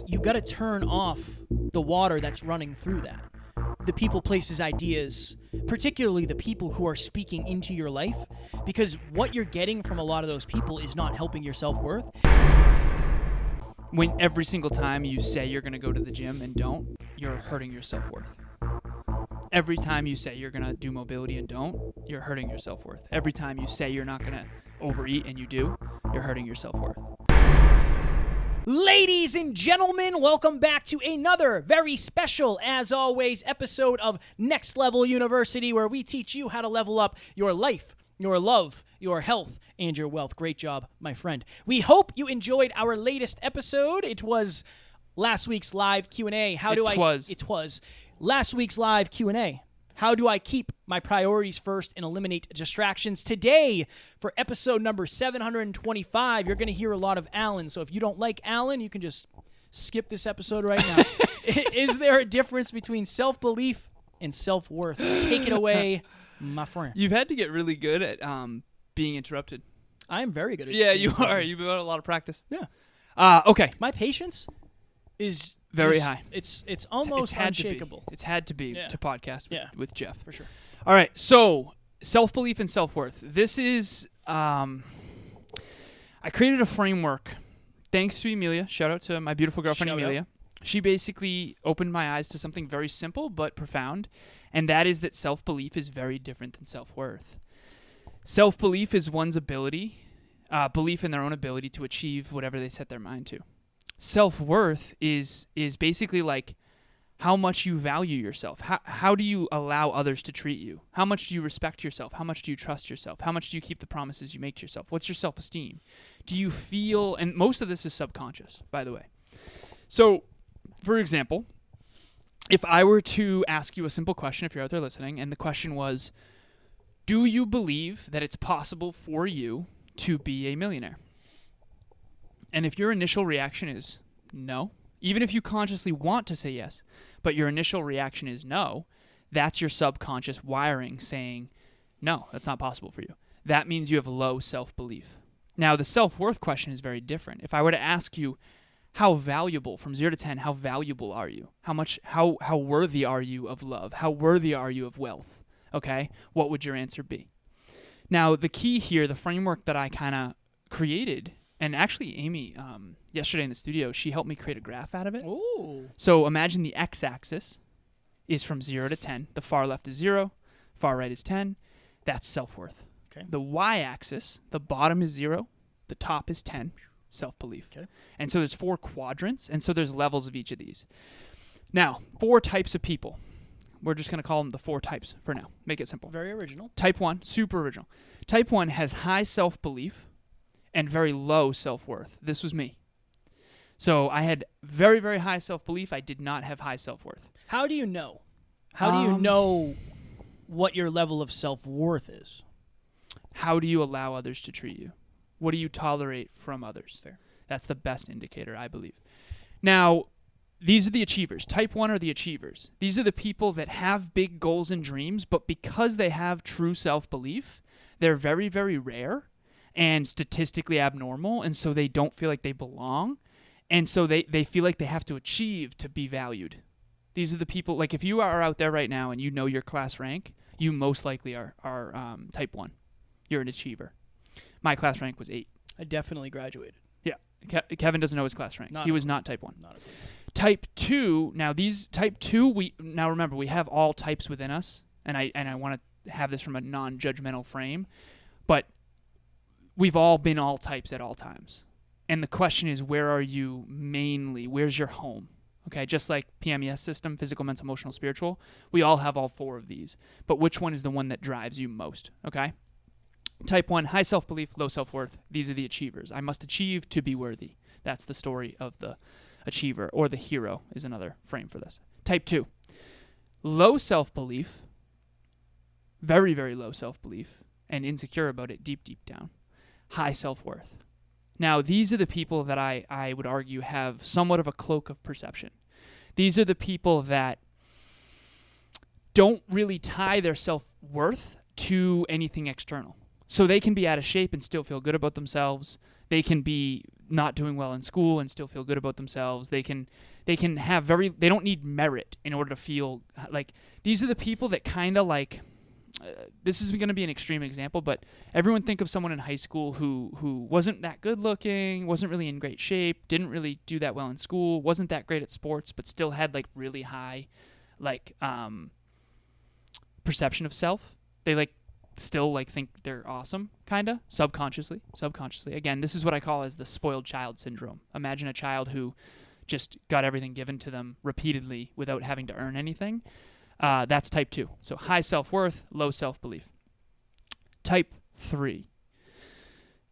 You got to turn off the water that's running through that. The people, places, ideas, particularly the people who are speaking into your life, because what you're getting from a lot of those people is not helping your self-worth. When every single time you say you're going to go to the gym and don't, you're hurting your self-worth. Every time you say you're going to do mobility and don't, you're hurting your self-worth. Every time you say you're not going to overeat and you do, you're hurting your self-worth. Ladies and gentlemen, welcome back to another very special, as always, episode of Next Level University, where we teach you how to level up your life, your love, your health, and your wealth. Great job, my friend. We hope you enjoyed our latest episode. It was last week's live Q&A. It was last week's live Q&A. How do I keep my priorities first and eliminate distractions? Today, for episode number 725, you're going to hear a lot of Alan. So if you don't like Alan, you can just skip this episode right now. Is there a difference between self-belief and self-worth? Take it away, my friend. You've had to get really good at being interrupted. I am very good at it. Yeah, you are. You've got a lot of practice. Yeah. Okay. My patience is very high. It's almost unshakable. It's had to be to podcast with Jeff. For sure. All right, so self-belief and self-worth. This is, I created a framework thanks to Emilia. Shout out to my beautiful girlfriend, Emilia. She basically opened my eyes to something very simple but profound, and that is that self-belief is very different than self-worth. Self-belief is one's ability, belief in their own ability to achieve whatever they set their mind to. Self-worth is basically like how much you value yourself. How do you allow others to treat you? How much do you respect yourself? How much do you trust yourself? How much do you keep the promises you make to yourself? What's your self-esteem? Do you feel, and most of this is subconscious, by the way. So, for example, if I were to ask you a simple question, if you're out there listening, and the question was, do you believe that it's possible for you to be a millionaire? And if your initial reaction is no, even if you consciously want to say yes, but your initial reaction is no, that's your subconscious wiring saying, no, that's not possible for you. That means you have low self-belief. Now, the self-worth question is very different. If I were to ask you, how valuable, from 0 to 10, how valuable are you? How worthy are you of love? How worthy are you of wealth? Okay, what would your answer be? Now, the key here, the framework that I kind of created, and actually, Amy, yesterday in the studio, she helped me create a graph out of it. Ooh. So imagine the x-axis is from 0 to 10. The far left is 0. Far right is 10. That's self-worth. Okay. The y-axis, the bottom is 0. The top is 10. Self-belief. Okay. And so there's 4 quadrants, and so there's levels of each of these. Now, 4 types of people. We're just going to call them the 4 types for now. Make it simple. Very original. Type 1, super original. Type 1 has high self-belief and very low self-worth. This was me. So I had very, very high self-belief. I did not have high self-worth. How do you know? How do you know what your level of self-worth is? How do you allow others to treat you? What do you tolerate from others? Fair. That's the best indicator, I believe. Now, these are the achievers. Type 1 are the achievers. These are the people that have big goals and dreams, but because they have true self-belief, they're very, very rare and statistically abnormal, and so they don't feel like they belong, and so they feel like they have to achieve to be valued. These are the people, like if you are out there right now and you know your class rank, you most likely are type 1. You're an achiever. My class rank was 8. I definitely graduated. Yeah. Kevin doesn't know his class rank. He was not type 1. Not a clue. Type 2, now these type 2, now remember, we have all types within us, and I want to have this from a non-judgmental frame, but we've all been all types at all times. And the question is, where are you mainly? Where's your home? Okay, just like PMES system, physical, mental, emotional, spiritual, we all have all 4 of these. But which one is the one that drives you most? Okay? Type 1, high self-belief, low self-worth. These are the achievers. I must achieve to be worthy. That's the story of the achiever, or the hero is another frame for this. Type 2, low self-belief, very, very low self-belief, and insecure about it deep, deep down. High self-worth. Now, these are the people that I would argue have somewhat of a cloak of perception. These are the people that don't really tie their self-worth to anything external. So they can be out of shape and still feel good about themselves. They can be not doing well in school and still feel good about themselves. They can have they don't need merit in order to feel like, these are the people that kind of like, this is going to be an extreme example, but everyone think of someone in high school who wasn't that good looking, wasn't really in great shape, didn't really do that well in school, wasn't that great at sports, but still had like really high like perception of self. They like still like think they're awesome, kind of subconsciously. Again, this is what I call as the spoiled child syndrome. Imagine a child who just got everything given to them repeatedly without having to earn anything. That's type 2. So high self-worth, low self-belief. Type 3.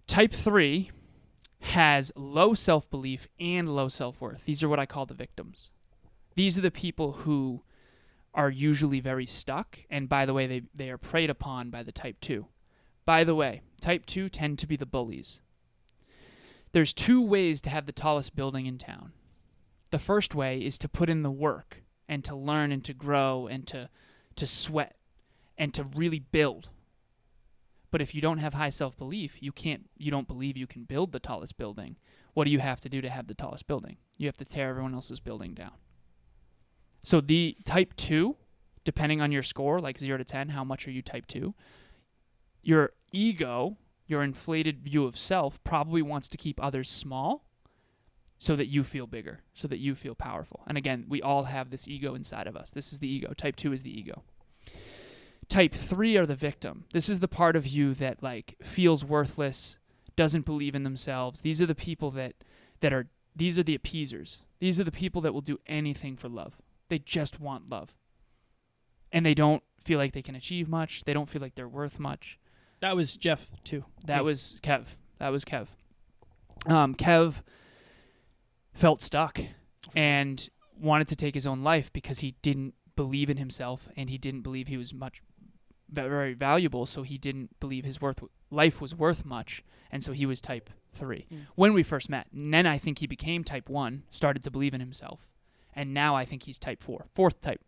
Type 3 has low self-belief and low self-worth. These are what I call the victims. These are the people who are usually very stuck, and by the way, they are preyed upon by the type 2. By the way, type 2 tend to be the bullies. There's 2 ways to have the tallest building in town. The first way is to put in the work and to learn and to grow and to sweat and to really build. But if you don't have high self-belief, you don't believe you can build the tallest building. What do you have to do to have the tallest building? You have to tear everyone else's building down. So the type 2, depending on your score, like 0 to 10, how much are you type 2? Your ego, your inflated view of self, probably wants to keep others small so that you feel bigger, so that you feel powerful. And again, we all have this ego inside of us. This is the ego. Type 2 is the ego. Type 3 are the victim. This is the part of you that like feels worthless, doesn't believe in themselves. These are the people these are the appeasers. These are the people that will do anything for love. They just want love. And they don't feel like they can achieve much. They don't feel like they're worth much. That was Jeff, too. That was Kev. Kev felt stuck and wanted to take his own life because he didn't believe in himself and he didn't believe he was very valuable, so he didn't believe his life was worth much, and so he was type 3 when we first met. And then I think he became type 1, started to believe in himself. And now I think he's type 4, fourth type.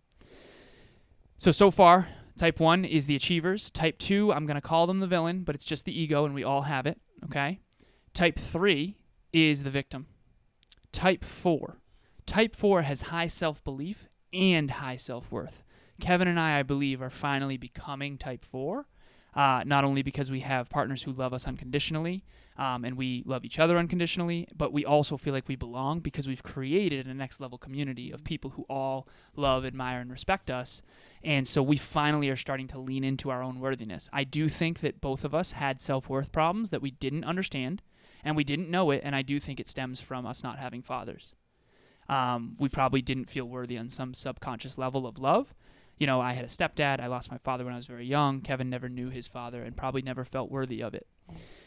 So far, type 1 is the achievers. Type 2, I'm going to call them the villain, but it's just the ego, and we all have it, okay? Type 3 is the victim. Type 4. Type 4 has high self-belief and high self-worth. Kevin and I believe, are finally becoming type 4, not only because we have partners who love us unconditionally, and we love each other unconditionally, but we also feel like we belong because we've created a next level community of people who all love, admire, and respect us. And so we finally are starting to lean into our own worthiness. I do think that both of us had self-worth problems that we didn't understand, and we didn't know it, and I do think it stems from us not having fathers. We probably didn't feel worthy on some subconscious level of love. You know, I had a stepdad. I lost my father when I was very young. Kevin never knew his father and probably never felt worthy of it.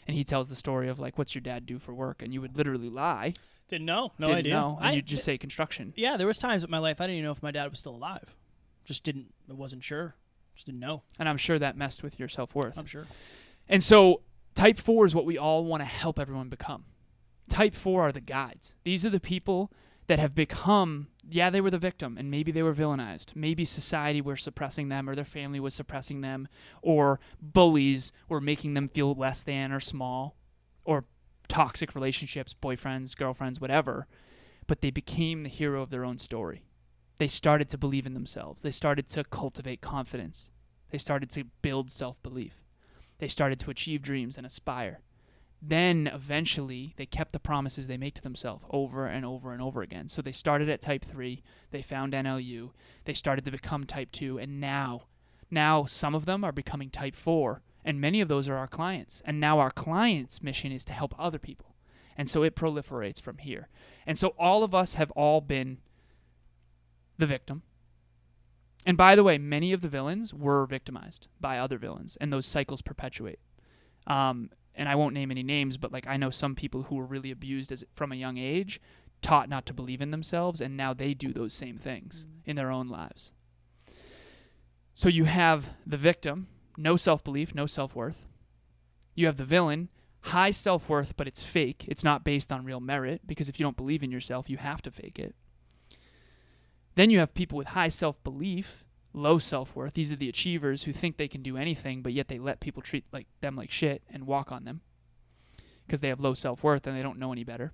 And he tells the story of, like, what's your dad do for work? And you would literally lie. Didn't know. No Didn't idea. know, and you'd just say construction. Yeah, there was times in my life I didn't even know if my dad was still alive. I wasn't sure. Just didn't know. And I'm sure that messed with your self-worth. I'm sure. And so type 4 is what we all want to help everyone become. Type 4 are the guides. These are the people that have become, they were the victim, and maybe they were villainized. Maybe society was suppressing them, or their family was suppressing them, or bullies were making them feel less than or small, or toxic relationships, boyfriends, girlfriends, whatever. But they became the hero of their own story. They started to believe in themselves. They started to cultivate confidence. They started to build self-belief. They started to achieve dreams and aspire. Then eventually they kept the promises they make to themselves over and over and over again. So they started at type 3, they found NLU, they started to become type 2, and now some of them are becoming type 4, and many of those are our clients. And now our clients' mission is to help other people. And so it proliferates from here. And so all of us have all been the victim. And by the way, many of the villains were victimized by other villains, and those cycles perpetuate. And I won't name any names, but like I know some people who were really abused from a young age, taught not to believe in themselves, and now they do those same things in their own lives. So you have the victim, no self-belief, no self-worth. You have the villain, high self-worth, but it's fake. It's not based on real merit, because if you don't believe in yourself, you have to fake it. Then you have people with high self-belief, low self-worth. These are the achievers who think they can do anything, but yet they let people treat them like shit and walk on them. because they have low self-worth and they don't know any better.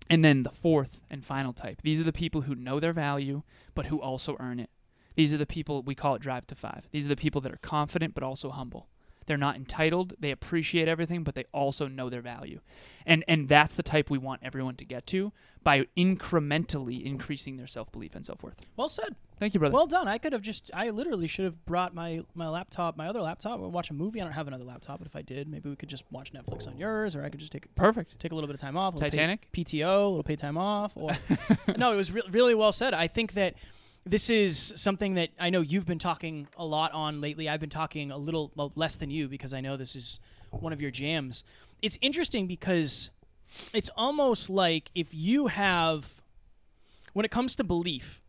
And then the fourth and final type. These are the people who know their value, but who also earn it. These are the people, we call it drive to 5. These are the people that are confident, but also humble. They're not entitled. They appreciate everything, but they also know their value. And that's the type we want everyone to get to by incrementally increasing their self-belief and self-worth. Well said. Thank you, brother. Well done. I literally should have brought my laptop, my other laptop, and watch a movie. I don't have another laptop, but if I did, maybe we could just watch Netflix on yours, or I could just take a little bit of time off. Titanic? PTO, a little paid time off. Or no, it was really well said. I think that this is something that I know you've been talking a lot on lately. I've been talking a little less than you because I know this is one of your jams. It's interesting because it's almost like if you have, when it comes to belief,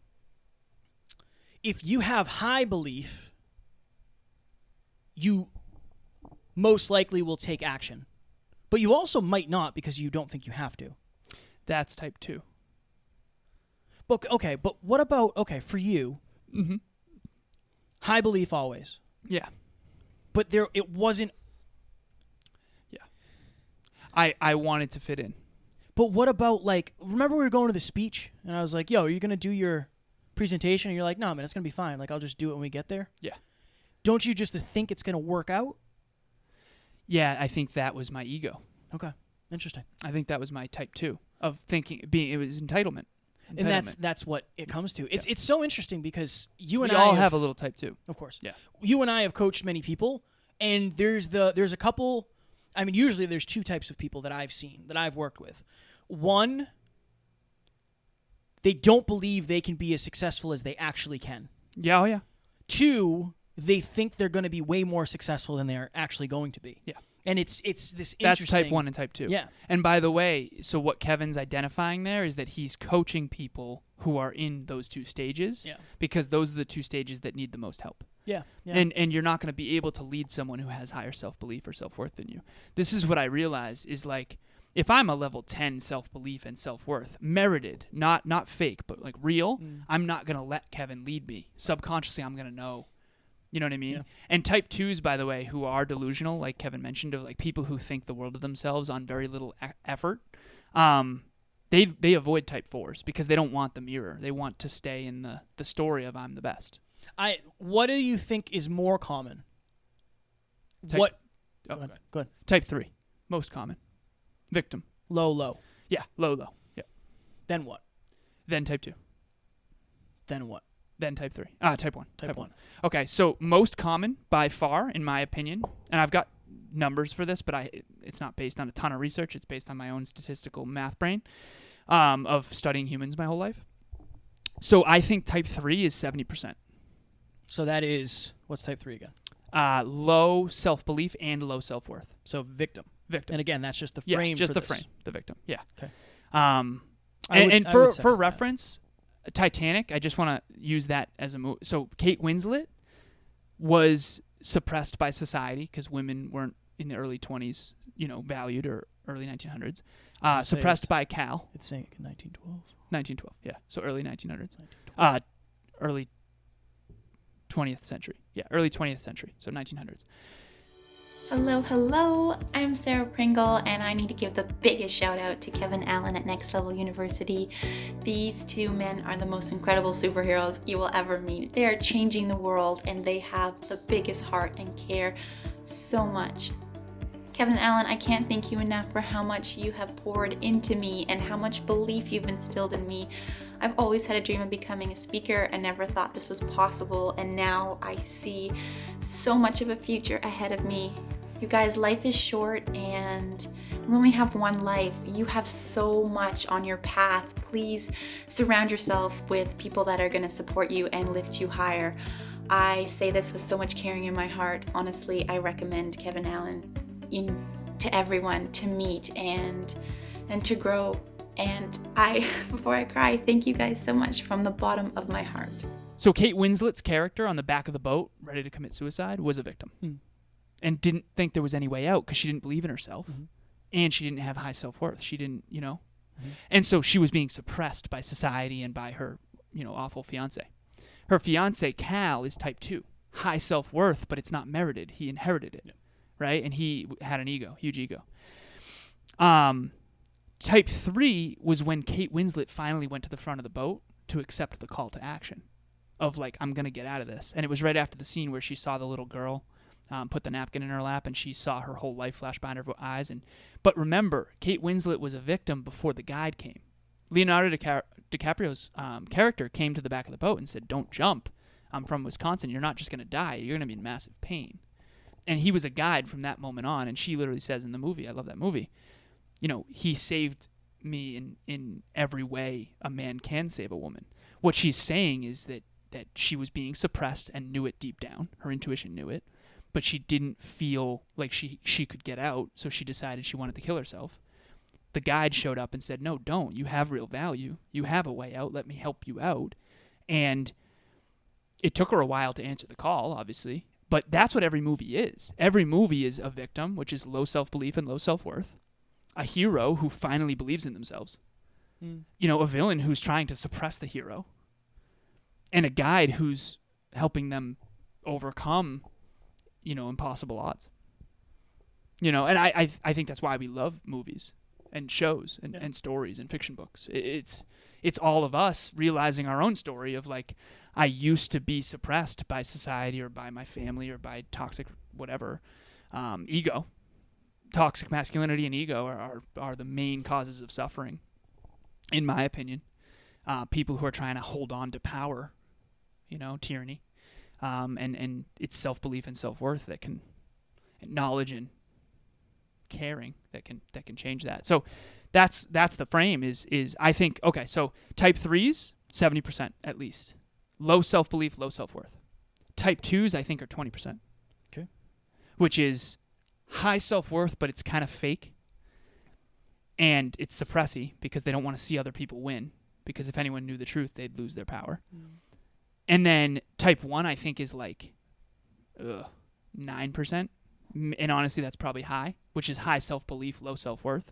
if you have high belief, you most likely will take action. But you also might not because you don't think you have to. That's type 2. Okay, but what about, for you, high belief always. Yeah. But it wasn't. Yeah. I wanted to fit in. But what about, like, remember we were going to the speech, and I was like, yo, are you going to do your presentation? And you're like, no, man, it's going to be fine. Like, I'll just do it when we get there. Yeah. Don't you just think it's going to work out? Yeah, I think that was my ego. Okay, interesting. I think that was my type 2 of thinking, it was entitlement. And that's what it comes to. It's so interesting because you and we I all have a little type 2. Of course. Yeah. You and I have coached many people, and there's a couple. I mean, usually there's 2 types of people that I've seen, that I've worked with. One, they don't believe they can be as successful as they actually can. Yeah, oh yeah. 2, they think they're going to be way more successful than they're actually going to be. Yeah. And it's this interesting. That's type 1 and type 2. Yeah. And by the way, so what Kevin's identifying there is that he's coaching people who are in those 2 stages. Yeah. Because those are the 2 stages that need the most help. Yeah. And you're not going to be able to lead someone who has higher self-belief or self-worth than you. This is what I realize is, like, if I'm a level 10 self-belief and self-worth, merited, not fake, but like real, I'm not going to let Kevin lead me. Subconsciously, I'm going to know. You know what I mean? Yeah. And type 2s, by the way, who are delusional, like Kevin mentioned, of like people who think the world of themselves on very little effort, they avoid type 4s because they don't want the mirror. They want to stay in the story of I'm the best. What do you think is more common? Go ahead. Type 3, most common. Victim. Low. Yeah, low. Yeah. Then what? Then type 2. Then what? Then type 3. Type 1. Type 1. Okay, so most common by far, in my opinion, and I've got numbers for this, but it's not based on a ton of research. It's based on my own statistical math brain of studying humans my whole life. So I think type 3 is 70%. So that is, what's type 3 again? Low self-belief and low self-worth. So victim. Victim. And again, that's just the frame. Yeah, just for the this. frame, the victim. Yeah. Okay. For reference, Titanic, I just want to use that as a movie. So Kate Winslet was suppressed by society because women weren't in the early 20s, valued, or early 1900s. Suppressed by Cal. It's saying 1912. 1912, yeah. So early 1900s. Early 20th century. Yeah, early 20th century. So 1900s. Hello, I'm Sarah Pringle, and I need to give the biggest shout out to Kevin Allen at Next Level University. These 2 men are the most incredible superheroes you will ever meet. They are changing the world, and they have the biggest heart and care so much. Kevin Allen, I can't thank you enough for how much you have poured into me and how much belief you've instilled in me. I've always had a dream of becoming a speaker. I never thought this was possible, and now I see so much of a future ahead of me. You guys, life is short and we only have one life. You have so much on your path. Please surround yourself with people that are going to support you and lift you higher. I say this with so much caring in my heart. Honestly, I recommend Kevin Allen to everyone to meet and to grow. And before I cry, thank you guys so much from the bottom of my heart. So Kate Winslet's character on the back of the boat, ready to commit suicide, was a victim. And didn't think there was any way out because she didn't believe in herself. And she didn't have high self-worth. She didn't, And so she was being suppressed by society and by her, awful fiance. Her fiance, Cal, is type 2. High self-worth, but it's not merited. He inherited it, right? And he had an ego, huge ego. Type 3 was when Kate Winslet finally went to the front of the boat to accept the call to action of like, I'm going to get out of this. And it was right after the scene where she saw the little girl put the napkin in her lap, and she saw her whole life flash by her eyes. But remember, Kate Winslet was a victim before the guide came. Leonardo DiCaprio's character came to the back of the boat and said, don't jump. I'm from Wisconsin. You're not just going to die. You're going to be in massive pain. And he was a guide from that moment on. And she literally says in the movie, I love that movie, you know, he saved me in every way a man can save a woman. What she's saying is that she was being suppressed and knew it deep down. Her intuition knew it. But she didn't feel like she could get out, so she decided she wanted to kill herself. The guide showed up and said, no, don't. You have real value. You have a way out. Let me help you out. And it took her a while to answer the call, obviously. But that's what every movie is. Every movie is a victim, which is low self-belief and low self-worth. A hero who finally believes in themselves. You know, a villain who's trying to suppress the hero. And a guide who's helping them overcome, you know, impossible odds. You know, and I think that's why we love movies and shows and stories and fiction books. It's all of us realizing our own story of like, I used to be suppressed by society or by my family or by toxic whatever ego. Toxic masculinity and ego are the main causes of suffering, in my opinion. People who are trying to hold on to power, you know, tyranny, and it's self-belief and self-worth that can, knowledge and caring that can change that. So that's the frame is I think, okay, so type 3s, 70% at least. Low self-belief, low self-worth. Type 2s, I think, are 20%. Okay. Which is high self-worth, but it's kind of fake. And it's suppressy because they don't want to see other people win. Because if anyone knew the truth, they'd lose their power. And then type 1, I think, is like 9%. And honestly, that's probably high, which is high self-belief, low self-worth.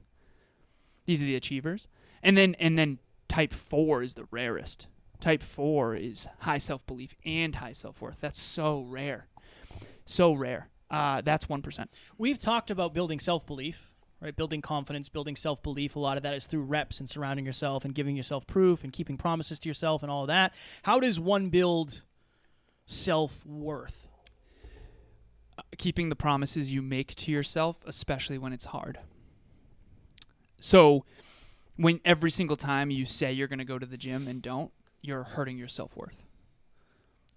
These are the achievers. And then type 4 is the rarest. Type 4 is high self-belief and high self-worth. That's so rare. So rare. That's 1%. We've talked about building self-belief, right? Building confidence, building self-belief. A lot of that is through reps and surrounding yourself and giving yourself proof and keeping promises to yourself and all of that. How does one build self-worth? Keeping the promises you make to yourself, especially when it's hard. So when every single time you say you're going to go to the gym and don't, you're hurting your self-worth.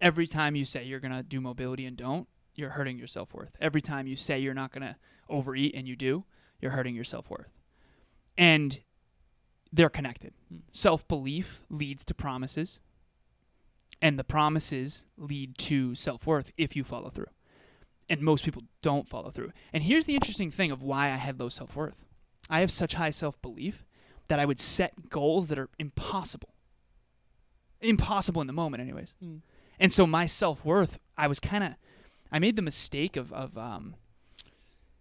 Every time you say you're going to do mobility and don't, you're hurting your self-worth. Every time you say you're not going to overeat and you do, you're hurting your self-worth. And they're connected. Self-belief leads to promises, and the promises lead to self-worth if you follow through. And most people don't follow through. And here's the interesting thing of why I had low self-worth. I have such high self-belief that I would set goals that are impossible. Impossible in the moment anyways. And so my self-worth, I made the mistake of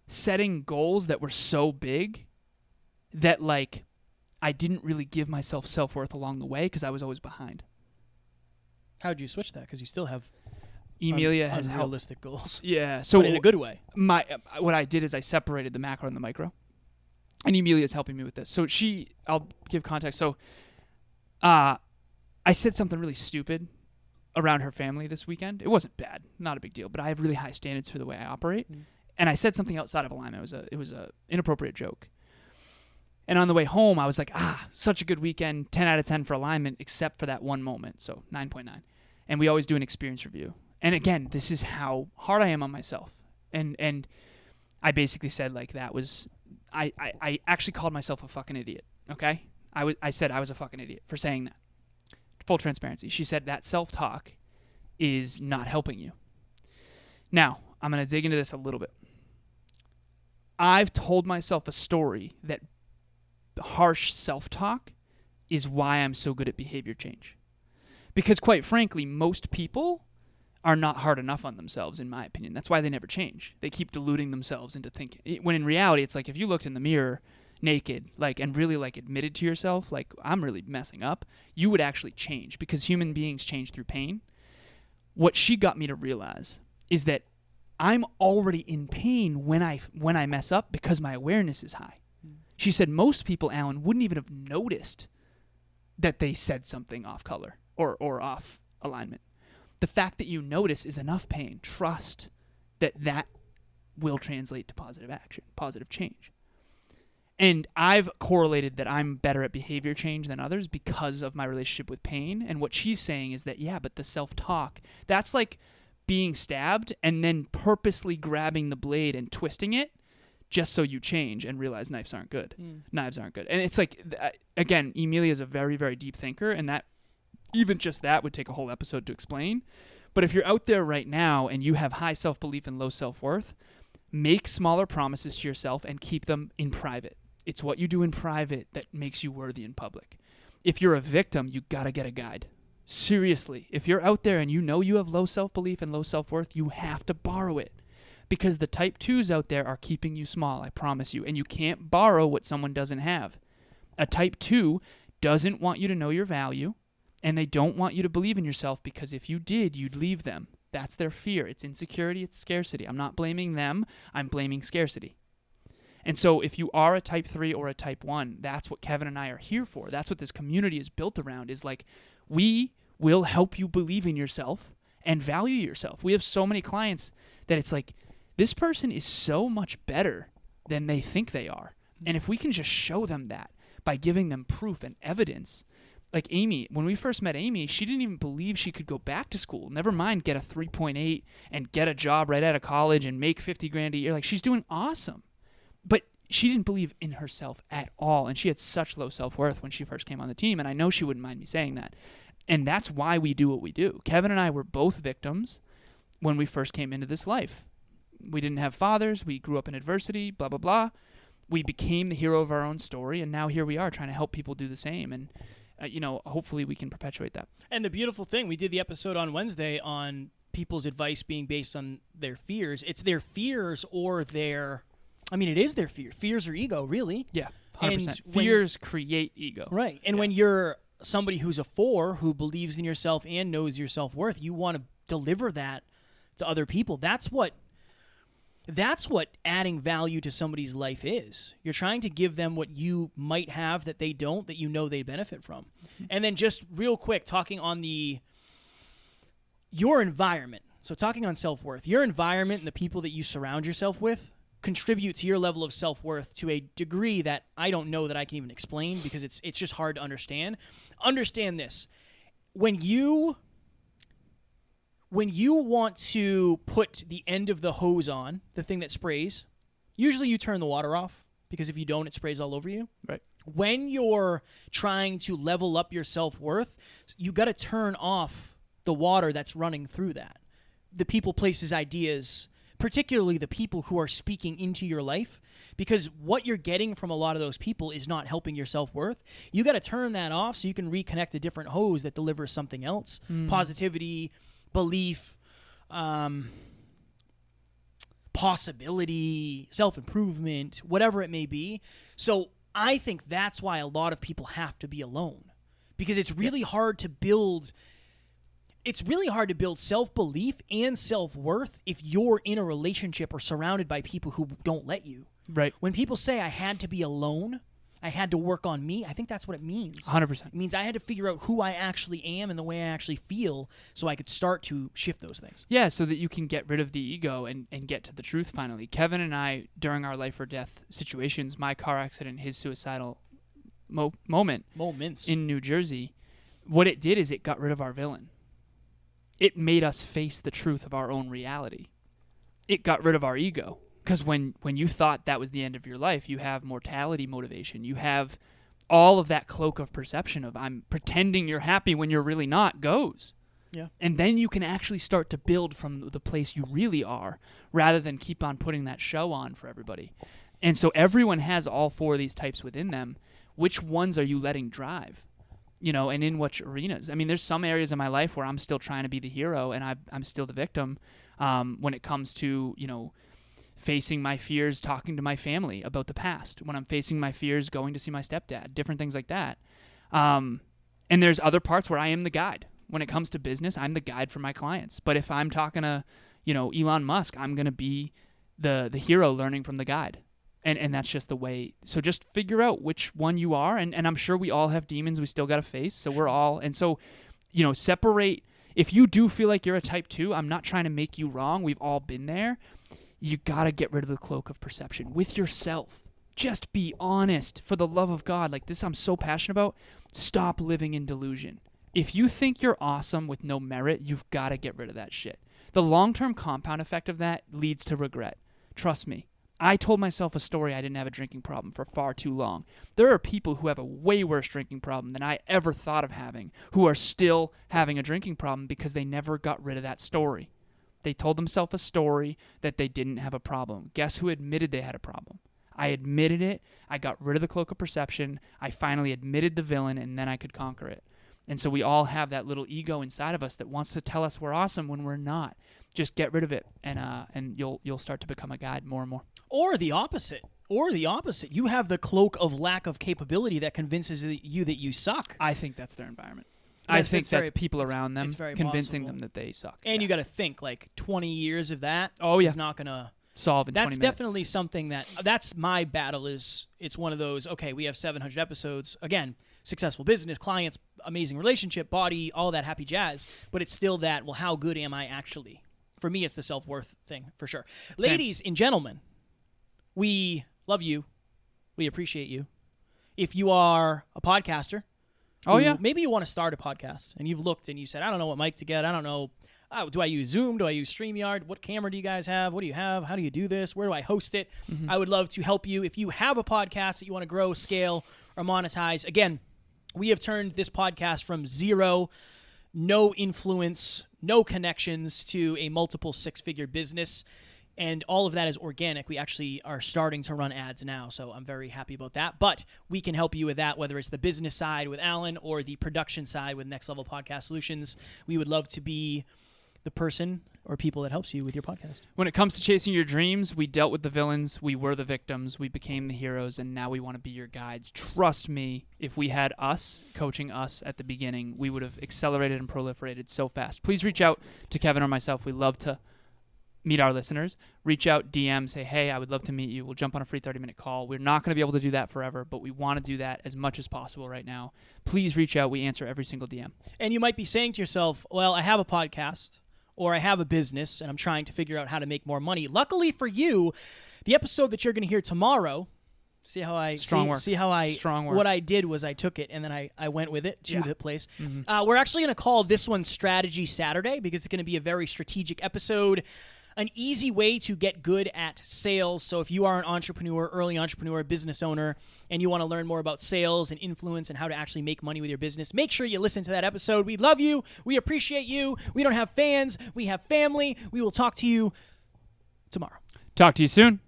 setting goals that were so big that like I didn't really give myself self-worth along the way because I was always behind. How'd you switch that? Because you still have Emilia has unrealistic goals. Yeah. So but in a good way. What I did is I separated the macro and the micro. And Emilia is helping me with this. So I'll give context. So I said something really stupid around her family this weekend. It wasn't bad, not a big deal, but I have really high standards for the way I operate. And I said something outside of alignment. It was a inappropriate joke. And on the way home, I was like, such a good weekend, 10 out of 10 for alignment, except for that one moment, so 9.9. And we always do an experience review. And again, this is how hard I am on myself. And I basically said like that was, I actually called myself a fucking idiot, okay? I said I was a fucking idiot for saying that. Full transparency. She said that self-talk is not helping you. Now, I'm going to dig into this a little bit. I've told myself a story that harsh self-talk is why I'm so good at behavior change. Because quite frankly, most people are not hard enough on themselves, in my opinion. That's why they never change. They keep deluding themselves into thinking. When in reality, it's like if you looked in the mirror naked, like, and really like admitted to yourself, like, I'm really messing up, you would actually change because human beings change through pain. What she got me to realize is that I'm already in pain when I mess up because my awareness is high. She said most people, Alan, wouldn't even have noticed that they said something off color or off alignment. The fact that you notice is enough pain. Trust that will translate to positive action, positive change. And I've correlated that I'm better at behavior change than others because of my relationship with pain. And what she's saying is that, yeah, but the self-talk, that's like being stabbed and then purposely grabbing the blade and twisting it just so you change and realize knives aren't good. Knives aren't good. And it's like, again, Emilia is a very, very deep thinker, and that even just that would take a whole episode to explain. But if you're out there right now and you have high self-belief and low self-worth, make smaller promises to yourself and keep them in private. It's what you do in private that makes you worthy in public. If you're a victim, you got to get a guide. Seriously, if you're out there and you know you have low self-belief and low self-worth, you have to borrow it. Because the type 2s out there are keeping you small, I promise you. And you can't borrow what someone doesn't have. A type 2 doesn't want you to know your value, and they don't want you to believe in yourself, because if you did, you'd leave them. That's their fear. It's insecurity, it's scarcity. I'm not blaming them, I'm blaming scarcity. And so if you are a type 3 or a type 1, that's what Kevin and I are here for. That's what this community is built around, is like, we will help you believe in yourself and value yourself. We have so many clients that it's like, this person is so much better than they think they are. And if we can just show them that by giving them proof and evidence, like Amy, when we first met Amy, she didn't even believe she could go back to school. Never mind get a 3.8 and get a job right out of college and make $50,000 a year. Like, she's doing awesome. But she didn't believe in herself at all. And she had such low self-worth when she first came on the team. And I know she wouldn't mind me saying that. And that's why we do what we do. Kevin and I were both victims when we first came into this life. We didn't have fathers. We grew up in adversity, blah, blah, blah. We became the hero of our own story. And now here we are trying to help people do the same. And, hopefully we can perpetuate that. And the beautiful thing, we did the episode on Wednesday on people's advice being based on their fears. It's their fears or their... it is their fear. Fears or ego, really. Yeah, 100%. Fears create ego. Right. And when you're somebody who's a 4 who believes in yourself and knows your self-worth, you want to deliver that to other people. That's what adding value to somebody's life is. You're trying to give them what you might have that they don't, that you know they benefit from. Mm-hmm. And then just real quick, talking on your environment. So talking on self-worth, your environment and the people that you surround yourself with contribute to your level of self-worth to a degree that I don't know that I can even explain, because it's just hard to understand. Understand this. When you want to put the end of the hose on, the thing that sprays, usually you turn the water off, because if you don't, it sprays all over you. Right. When you're trying to level up your self-worth, you got to turn off the water that's running through that. The people, places, ideas, particularly the people who are speaking into your life, because what you're getting from a lot of those people is not helping your self-worth. You got to turn that off so you can reconnect a different hose that delivers something else. Positivity, belief, possibility, self-improvement, whatever it may be. So I think that's why a lot of people have to be alone, because it's really hard to build. It's really hard to build self-belief and self-worth if you're in a relationship or surrounded by people who don't let you. Right. When people say I had to be alone, I had to work on me, I think that's what it means. 100%. It means I had to figure out who I actually am and the way I actually feel so I could start to shift those things. Yeah, so that you can get rid of the ego and get to the truth finally. Kevin and I, during our life or death situations, my car accident, his suicidal moments in New Jersey, what it did is it got rid of our villain. It made us face the truth of our own reality. It got rid of our ego. Because when you thought that was the end of your life, you have mortality motivation. You have all of that cloak of perception of I'm pretending you're happy when you're really not goes. Yeah. And then you can actually start to build from the place you really are, rather than keep on putting that show on for everybody. And so everyone has all 4 of these types within them. Which ones are you letting drive? And in which arenas? There's some areas of my life where I'm still trying to be the hero and I'm still the victim when it comes to, facing my fears, talking to my family about the past, when I'm facing my fears, going to see my stepdad, different things like that. And there's other parts where I am the guide. When it comes to business, I'm the guide for my clients. But if I'm talking to, Elon Musk, I'm going to be the hero learning from the guide. And that's just the way. So just figure out which one you are. And I'm sure we all have demons we still got to face. So we're all, and so, separate. If you do feel like you're a type 2, I'm not trying to make you wrong. We've all been there. You got to get rid of the cloak of perception with yourself. Just be honest, for the love of God. Like this, I'm so passionate about. Stop living in delusion. If you think you're awesome with no merit, you've got to get rid of that shit. The long-term compound effect of that leads to regret. Trust me. I told myself a story I didn't have a drinking problem for far too long. There are people who have a way worse drinking problem than I ever thought of having, who are still having a drinking problem because they never got rid of that story. They told themselves a story that they didn't have a problem. Guess who admitted they had a problem? I admitted it. I got rid of the cloak of perception. I finally admitted the villain, and then I could conquer it. And so we all have that little ego inside of us that wants to tell us we're awesome when we're not. Just get rid of it, and you'll start to become a guide more and more. Or the opposite. You have the cloak of lack of capability that convinces you that you suck. I think that's their environment. I think that's people around them convincing possible. them that they suck. And you got to think, like, 20 years of that is not going to solve in 20 minutes. That's definitely something that's my battle is it's one of those, okay, we have 700 episodes. Again, successful business, clients, amazing relationship, body, all that happy jazz. But it's still that, well, how good am I actually? For me, it's the self-worth thing, for sure. Same. Ladies and gentlemen, we love you. We appreciate you. If you are a podcaster, maybe you want to start a podcast, and you've looked and you said, I don't know what mic to get. I don't know. Do I use Zoom? Do I use StreamYard? What camera do you guys have? What do you have? How do you do this? Where do I host it? Mm-hmm. I would love to help you. If you have a podcast that you want to grow, scale, or monetize, again, we have turned this podcast from zero, no influence, no connections, to a multiple six-figure business. And all of that is organic. We actually are starting to run ads now, so I'm very happy about that. But we can help you with that, whether it's the business side with Alan or the production side with Next Level Podcast Solutions. We would love to be the person or people that helps you with your podcast. When it comes to chasing your dreams, we dealt with the villains, we were the victims, we became the heroes, and now we want to be your guides. Trust me, if we had us coaching us at the beginning, we would have accelerated and proliferated so fast. Please reach out to Kevin or myself. We love to meet our listeners. Reach out, DM, say, hey, I would love to meet you. We'll jump on a free 30-minute call. We're not going to be able to do that forever, but we want to do that as much as possible right now. Please reach out. We answer every single DM. And you might be saying to yourself, well, I have a podcast, or I have a business, and I'm trying to figure out how to make more money. Luckily for you, the episode that you're going to hear tomorrow, what I did was I took it, and then I went with it to the place. Mm-hmm. We're actually going to call this one Strategy Saturday, because it's going to be a very strategic episode, an easy way to get good at sales. So if you are an entrepreneur, early entrepreneur, business owner, and you want to learn more about sales and influence and how to actually make money with your business, make sure you listen to that episode. We love you. We appreciate you. We don't have fans. We have family. We will talk to you tomorrow. Talk to you soon.